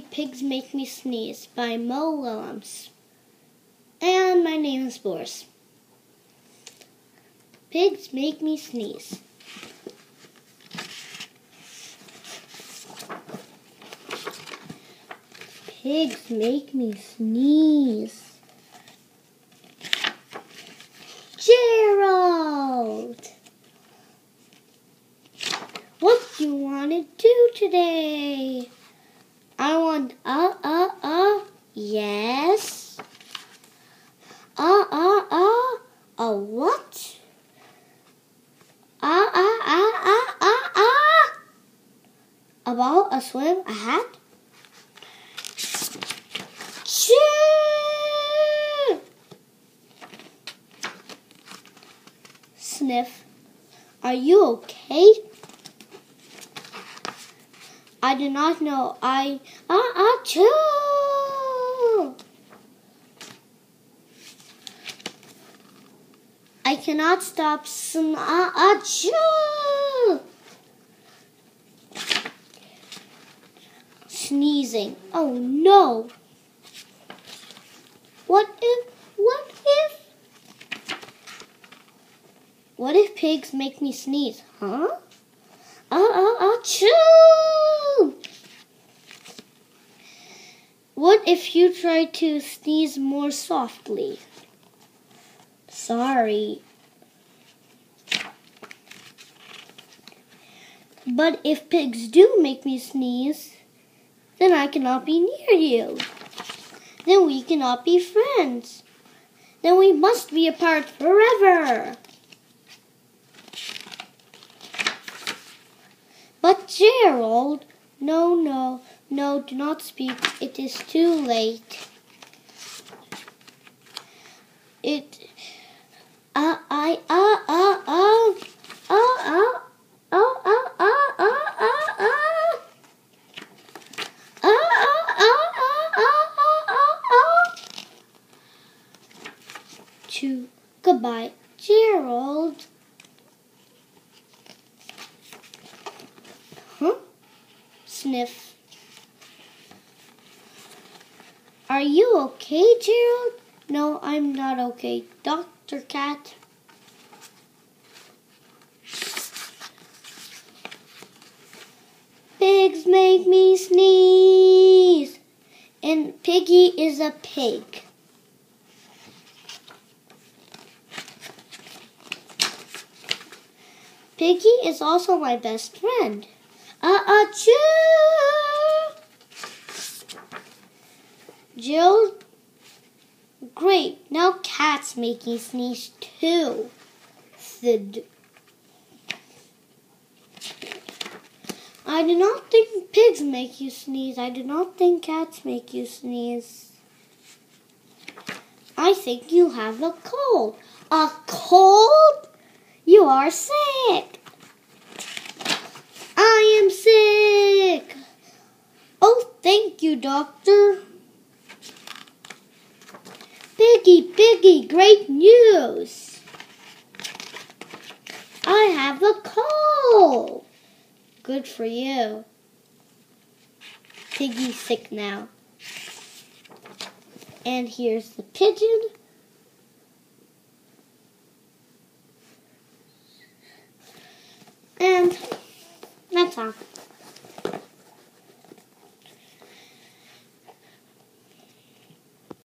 read Pigs Make Me Sneeze by Mo Willems. And my name is Boris. Pigs make me sneeze. Pigs make me sneeze. Gerald! What do you want to do today? I want, yes. A what? A ball, a swim, a hat? Choo! Sniff. Are you okay? I do not know. Choo! I cannot stop choo! Sneezing. Oh no! What if pigs make me sneeze? Huh? Choo! What if you try to sneeze more softly? Sorry. But if pigs do make me sneeze, then I cannot be near you. Then we cannot be friends. Then we must be apart forever. But Gerald, no, do not speak. It is too late. Goodbye, Gerald. Huh? Sniff. Are you okay, Gerald? No, I'm not okay. Dr. Cat. Pigs make me sneeze. And Piggy is a pig. Piggy is also my best friend. Choo! Jill, great. Now cats make me sneeze too. Thud. I do not think pigs make you sneeze. I do not think cats make you sneeze. I think you have a cold. A cold? You are sick. I am sick. Oh, thank you, doctor. Piggy, great news. I have a cold. Good for you. Piggy's sick now. And here's the pigeon.